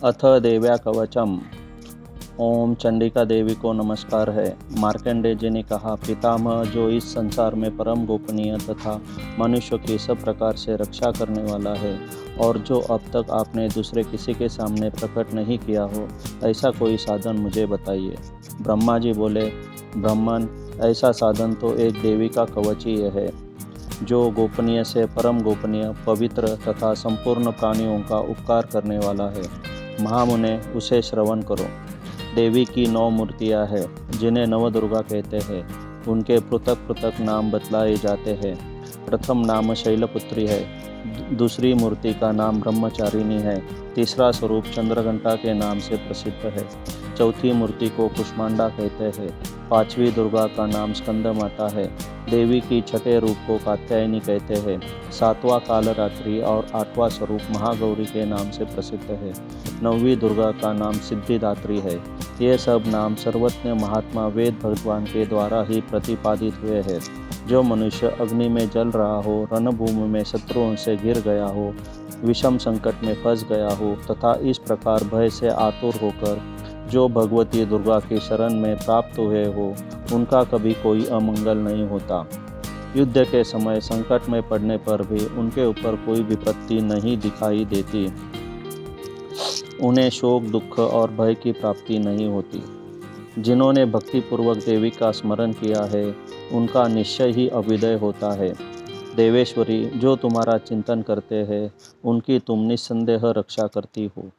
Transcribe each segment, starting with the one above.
अथ देव्या कवचम। ओम चंडिका देवी को नमस्कार है। मार्कंडेय जी ने कहा, पितामह, जो इस संसार में परम गोपनीय तथा मनुष्य की सब प्रकार से रक्षा करने वाला है और जो अब तक आपने दूसरे किसी के सामने प्रकट नहीं किया हो, ऐसा कोई साधन मुझे बताइए। ब्रह्मा जी बोले, ब्राह्मण, ऐसा साधन तो एक देवी का कवच ही है, जो गोपनीय से परम गोपनीय, पवित्र तथा संपूर्ण प्राणियों का उपकार करने वाला है। महामुने, उसे श्रवण करो। देवी की 9 मूर्तियां हैं, जिन्हें नवदुर्गा कहते हैं। उनके पृथक पृथक नाम बतलाए जाते हैं। प्रथम नाम शैलपुत्री है, दूसरी मूर्ति का नाम ब्रह्मचारिणी है, तीसरा स्वरूप चंद्रघंटा के नाम से प्रसिद्ध है, चौथी मूर्ति को कुष्मांडा कहते हैं, पांचवी दुर्गा का नाम स्कंद माता है, देवी की छठे रूप को कात्यायनी कहते हैं, सातवां कालरात्रि और आठवां स्वरूप महागौरी के नाम से प्रसिद्ध है, नौवीं दुर्गा का नाम सिद्धिदात्री है। ये सब नाम सर्वज्ञ महात्मा वेद भगवान के द्वारा ही प्रतिपादित हुए हैं। जो मनुष्य अग्नि में जल रहा हो, रणभूमि में शत्रुओं से घिर गया हो, विषम संकट में फंस गया हो तथा इस प्रकार भय से आतुर होकर जो भगवती दुर्गा की शरण में प्राप्त हुए हो, उनका कभी कोई अमंगल नहीं होता। युद्ध के समय संकट में पड़ने पर भी उनके ऊपर कोई विपत्ति नहीं दिखाई देती। उन्हें शोक, दुख और भय की प्राप्ति नहीं होती। जिन्होंने भक्तिपूर्वक देवी का स्मरण किया है, उनका निश्चय ही अभ्युदय होता है। देवेश्वरी, जो तुम्हारा चिंतन करते हैं, उनकी तुम निस्संदेह रक्षा करती हो।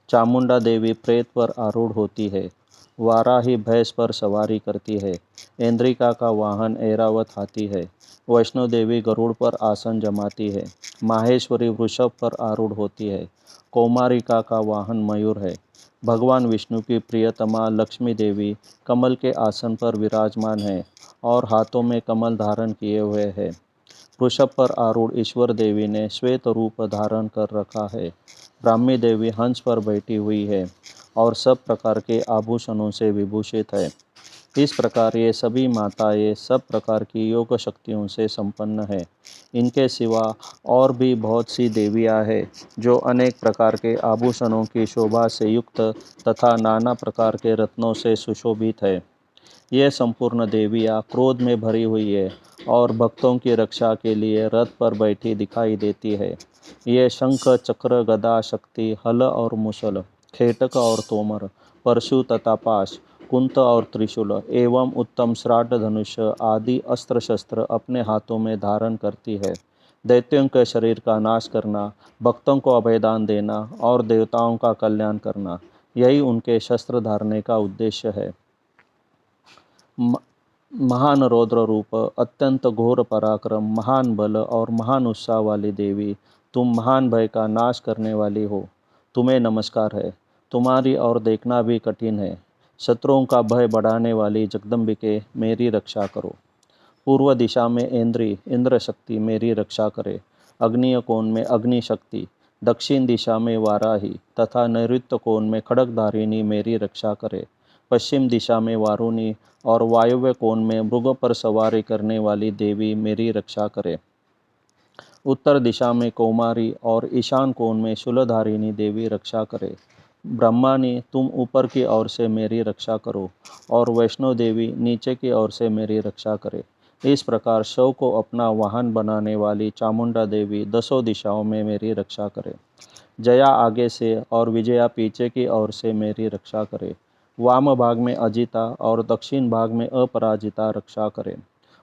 चामुंडा देवी प्रेत पर आरूढ़ होती है। वाराही भैंस पर सवारी करती है। इंद्रिका का वाहन ऐरावत हाथी है। वैष्णो देवी गरुड़ पर आसन जमाती है। माहेश्वरी वृषभ पर आरूढ़ होती है। कौमारिका का वाहन मयूर है। भगवान विष्णु की प्रियतमा लक्ष्मी देवी कमल के आसन पर विराजमान है और हाथों में कमल धारण किए हुए है। वृषभ पर आरूढ़ ईश्वर देवी ने श्वेत रूप धारण कर रखा है। ब्राह्मी देवी हंस पर बैठी हुई है और सब प्रकार के आभूषणों से विभूषित है। इस प्रकार ये सभी माताएं सब प्रकार की योग शक्तियों से संपन्न है। इनके सिवा और भी बहुत सी देवियां हैं, जो अनेक प्रकार के आभूषणों की शोभा से युक्त तथा नाना प्रकार के रत्नों से सुशोभित है। ये संपूर्ण देवियाँ क्रोध में भरी हुई है और भक्तों की रक्षा के लिए रथ पर बैठी दिखाई देती है। ये शंख, चक्र, गदा, शक्ति, हल और मुसल, खेटक और तोमर, परशु तथा पाश, कुंत और त्रिशूल एवं उत्तम श्राद्ध धनुष आदि अस्त्र शस्त्र अपने हाथों में धारण करती है। दैत्यों के शरीर का नाश करना, भक्तों को अभयदान देना और देवताओं का कल्याण करना, यही उनके शस्त्र धारने का उद्देश्य है। महान रौद्र रूप, अत्यंत घोर पराक्रम, महान बल और महान उत्साह वाली देवी, तुम महान भय का नाश करने वाली हो। तुम्हें नमस्कार है। तुम्हारी ओर देखना भी कठिन है। शत्रुओं का भय बढ़ाने वाली जगदम्बिके, मेरी रक्षा करो। पूर्व दिशा में इंद्र शक्ति मेरी रक्षा करे। अग्निय कोण में अग्नि शक्ति, दक्षिण दिशा में वाराही तथा नैऋत्य कोण में खड्गधारिणी मेरी रक्षा करे। पश्चिम दिशा में वारुणी और वायव्य कोण में मृग पर सवारी करने वाली देवी मेरी रक्षा करे। उत्तर दिशा में कौमारी और ईशान कोण में शूलधारिणी देवी रक्षा करे। ब्रह्मानी, तुम ऊपर की ओर से मेरी रक्षा करो और वैष्णो देवी नीचे की ओर से मेरी रक्षा करे। इस प्रकार शव को अपना वाहन बनाने वाली चामुंडा देवी दसों दिशाओं में मेरी रक्षा करे। जया आगे से और विजया पीछे की ओर से मेरी रक्षा करे। वाम भाग में अजिता और दक्षिण भाग में अपराजिता रक्षा करे।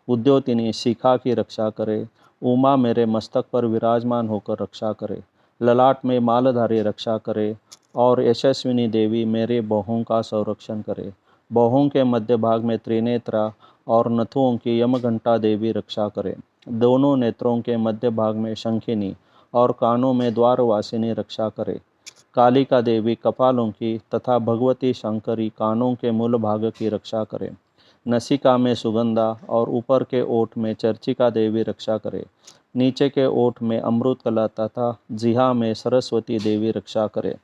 उद्योतिनी शिखा की रक्षा करे। उमा मेरे मस्तक पर विराजमान होकर रक्षा करे। ललाट में मालधारी रक्षा करे और यशस्विनी देवी मेरे बाहों का संरक्षण करे। बाहों के मध्य भाग में त्रिनेत्रा और नथुओं की यमघंटा देवी रक्षा करे। दोनों नेत्रों के मध्य भाग में शंखिनी और कानों में द्वारवासिनी रक्षा करे। कालिका देवी कपालों की तथा भगवती शंकरी कानों के मूल भाग की रक्षा करे। नसिका में सुगंधा और ऊपर के ओठ में चर्चिका देवी रक्षा करे। नीचे के ओठ में अमृतकला तथा जिहा में सरस्वती देवी रक्षा करे।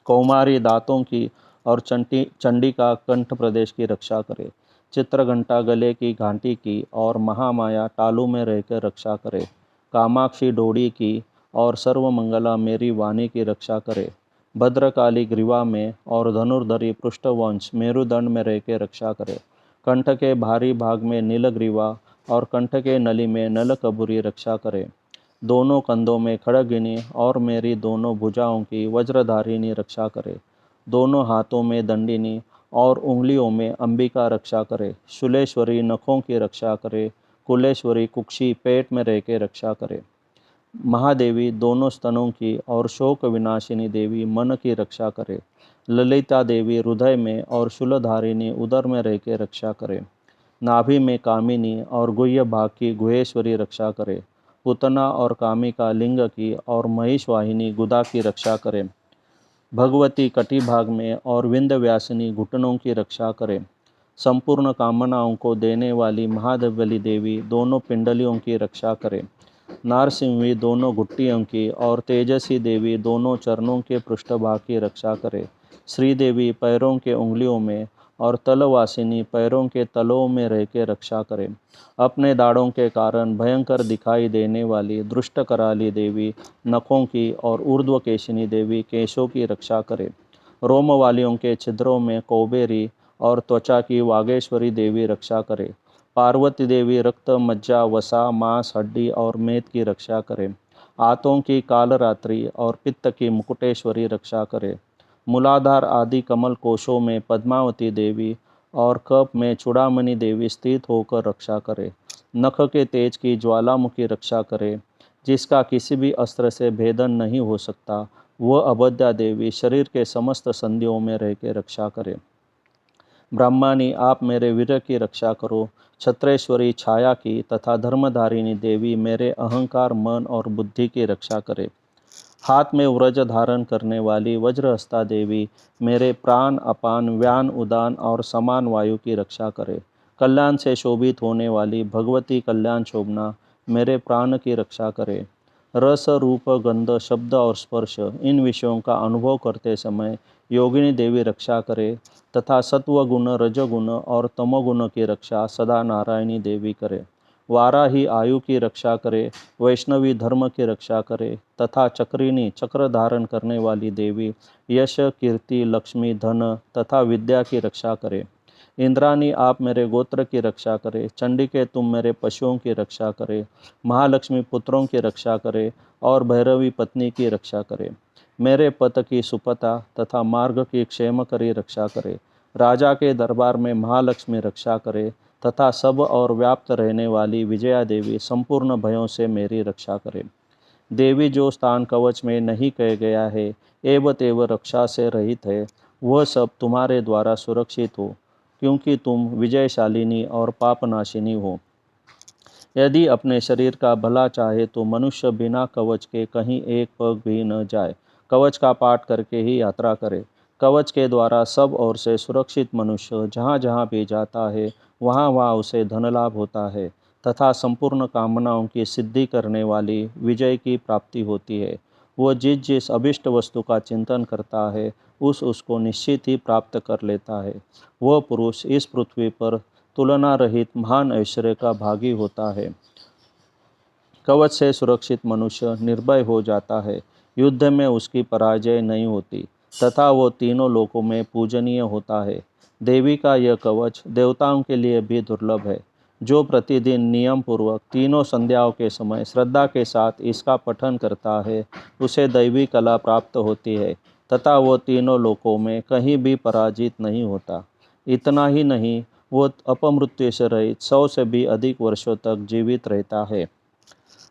कौमारी दांतों की और चंडिका कंठ प्रदेश की रक्षा करे। चित्रघंटा गले की घाटी की और महामाया तालू में रहकर रक्षा करे। कामाक्षी डोरी की और सर्वमंगला मेरी वाणी की रक्षा करे। भद्रकाली ग्रीवा में और धनुर्धरी पृष्ठवंश मेरुदंड में रह के रक्षा करे। कंठ के भारी भाग में नीलग्रीवा और कंठ के नली में नलकबुरी रक्षा करे। दोनों कंधों में खड़गिनी और मेरी दोनों भुजाओं की वज्रधारिणी रक्षा करे। दोनों हाथों में दंडिनी और उंगलियों में अंबिका रक्षा करे। शूलेश्वरी नखों की रक्षा करे। कुलेश्वरी कुक्षी पेट में रह के रक्षा करे। महादेवी दोनों स्तनों की और शोक विनाशिनी देवी मन की रक्षा करे। ललिता देवी हृदय में और शूलधारिणी उदर में रह के रक्षा करे। नाभि में कामिनी और गुह्य भाग की गुहेश्वरी रक्षा करे। पुतना और कामिका लिंग की और महिषवाहिनी गुदा की रक्षा करे। भगवती कटिभाग में और विंध्यव्यासिनी घुटनों की रक्षा करे। संपूर्ण कामनाओं को देने वाली महादेवली देवी दोनों पिंडलियों की रक्षा करे। नारसिंही दोनों घुट्टियों की और तेजसी देवी दोनों चरणों के पृष्ठभाग की रक्षा करे। श्रीदेवी पैरों के उंगलियों में और तलवासिनी पैरों के तलों में रह के रक्षा करे। अपने दाढ़ों के कारण भयंकर दिखाई देने वाली दुष्ट कराली देवी नखों की और ऊर्ध्वकेशिनी देवी केशों की रक्षा करे। रोम वालियों के छिद्रों में कौबेरी और त्वचा की वागेश्वरी देवी रक्षा करे। पार्वती देवी रक्त मज्जा वसा मांस हड्डी और मेद की रक्षा करे। आंतों की कालरात्रि और पित्त की मुकुटेश्वरी रक्षा करे। मूलाधार आदि कमल कोशों में पद्मावती देवी और कप में चूड़ामणि देवी स्थित होकर रक्षा करे। नख के तेज की ज्वालामुखी रक्षा करे, जिसका किसी भी अस्त्र से भेदन नहीं हो सकता। वह अबद्या देवी शरीर के समस्त संधियों में रह के रक्षा करे। ब्रह्मानी आप मेरे वीर की रक्षा करो। छत्रेश्वरी छाया की तथा धर्मधारिणी देवी मेरे अहंकार मन और बुद्धि की रक्षा करे। हाथ में व्रज धारण करने वाली वज्रहस्ता देवी मेरे प्राण अपान व्यान उदान और समान वायु की रक्षा करे। कल्याण से शोभित होने वाली भगवती कल्याण शोभना मेरे प्राण की रक्षा करे। रस रूप गंध शब्द और स्पर्श इन विषयों का अनुभव करते समय योगिनी देवी रक्षा करे तथा सत्वगुण रजगुण और तमोगुण की रक्षा सदा नारायणी देवी करे। वाराही आयु की रक्षा करे, वैष्णवी धर्म की रक्षा करे तथा चक्रिनी चक्र धारण करने वाली देवी यश कीर्ति लक्ष्मी धन तथा विद्या की रक्षा करे। इंद्राणी आप मेरे गोत्र की रक्षा करे। चंडिके तुम मेरे पशुओं की रक्षा करे। महालक्ष्मी पुत्रों की रक्षा करे और भैरवी पत्नी की रक्षा करे। मेरे पत की सुपता तथा मार्ग की क्षेमकरी रक्षा करे। राजा के दरबार में महालक्ष्मी रक्षा करे तथा सब और व्याप्त रहने वाली विजया देवी संपूर्ण भयों से मेरी रक्षा करे। देवी जो स्थान कवच में नहीं कह गया है एवं तेव रक्षा से रहित है, वह सब तुम्हारे द्वारा सुरक्षित हो, क्योंकि तुम विजयशालिनी और पापनाशिनी हो। यदि अपने शरीर का भला चाहे तो मनुष्य बिना कवच के कहीं एक पग भी न जाए, कवच का पाठ करके ही यात्रा करे। कवच के द्वारा सब ओर से सुरक्षित मनुष्य जहाँ जहाँ भी जाता है वहाँ वहाँ उसे धन लाभ होता है तथा संपूर्ण कामनाओं की सिद्धि करने वाली विजय की प्राप्ति होती है। वह जिस जिस अभिष्ट वस्तु का चिंतन करता है उसको निश्चित ही प्राप्त कर लेता है। वह पुरुष इस पृथ्वी पर तुलना रहित महान ऐश्वर्य का भागी होता है। कवच से सुरक्षित मनुष्य निर्भय हो जाता है, युद्ध में उसकी पराजय नहीं होती तथा वो तीनों लोकों में पूजनीय होता है। देवी का यह कवच देवताओं के लिए भी दुर्लभ है। जो प्रतिदिन नियम पूर्वक तीनों संध्याओं के समय श्रद्धा के साथ इसका पठन करता है उसे दैवी कला प्राप्त होती है तथा वो तीनों लोकों में कहीं भी पराजित नहीं होता। इतना ही नहीं, वो अपमृत्यु से रहित 100 से भी अधिक वर्षों तक जीवित रहता है।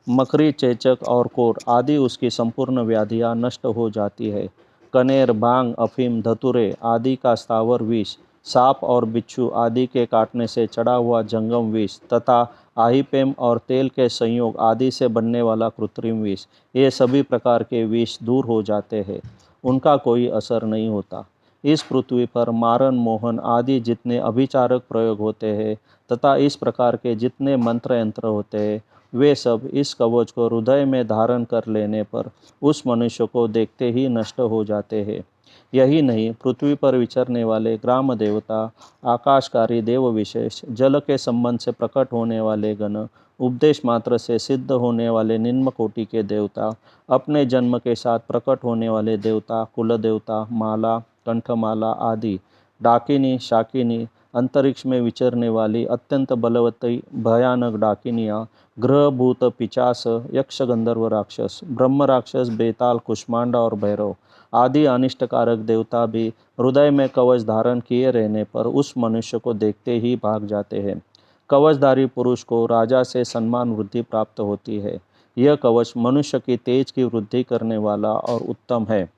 मकड़ी चेचक और कोर आदि उसकी संपूर्ण व्याधियाँ नष्ट हो जाती है। कनेर भांग अफीम धतुरे आदि का स्थावर विष, सांप और बिच्छू आदि के काटने से चढ़ा हुआ जंगम विष तथा आहिपेम और तेल के संयोग आदि से बनने वाला कृत्रिम विष, ये सभी प्रकार के विष दूर हो जाते हैं, उनका कोई असर नहीं होता। इस पृथ्वी पर मारन मोहन आदि जितने अभिचारक प्रयोग होते हैं तथा इस प्रकार के जितने मंत्र यंत्र होते हैं, वे सब इस कवच को हृदय में धारण कर लेने पर उस मनुष्य को देखते ही नष्ट हो जाते हैं। यही नहीं, पृथ्वी पर विचरने वाले ग्राम देवता, आकाशकारी देव विशेष, जल के संबंध से प्रकट होने वाले गण उपदेश मात्र से सिद्ध होने वाले निम्न कोटि के देवता, अपने जन्म के साथ प्रकट होने वाले देवता, कुल देवता, माला, कंठमाला आदि, डाकिनी, शाकिनी, अंतरिक्ष में विचरने वाली अत्यंत बलवती भयानक डाकिनियाँ, ग्रह, भूत, पिचास, यक्ष, गंधर्व, राक्षस, ब्रह्म राक्षस, बेताल, कुष्मांडा और भैरव आदि अनिष्टकारक देवता भी हृदय में कवच धारण किए रहने पर उस मनुष्य को देखते ही भाग जाते हैं। कवचधारी पुरुष को राजा से सम्मान वृद्धि प्राप्त होती है। यह कवच मनुष्य की तेज की वृद्धि करने वाला और उत्तम है।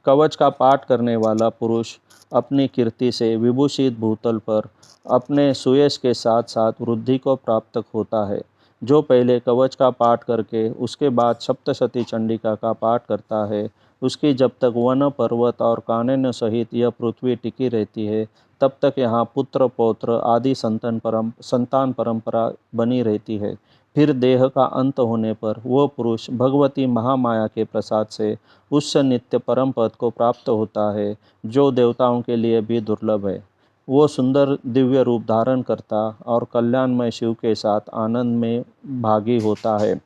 कवच का पाठ करने वाला पुरुष अपनी कीर्ति से विभूषित भूतल पर अपने सुयश के साथ साथ वृद्धि को प्राप्त होता है। जो पहले कवच का पाठ करके उसके बाद सप्तशती चंडिका का पाठ करता है, उसकी जब तक वन, पर्वत और कानन सहित यह पृथ्वी टिकी रहती है, तब तक यहाँ पुत्र, पौत्र आदि संतान परंपरा बनी रहती है। फिर देह का अंत होने पर वह पुरुष भगवती महामाया के प्रसाद से उस नित्य परम पद को प्राप्त होता है, जो देवताओं के लिए भी दुर्लभ है। वो सुंदर दिव्य रूप धारण करता और कल्याणमय शिव के साथ आनंद में भागी होता है।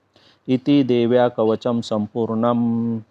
इति देव्या कवचम संपूर्णम।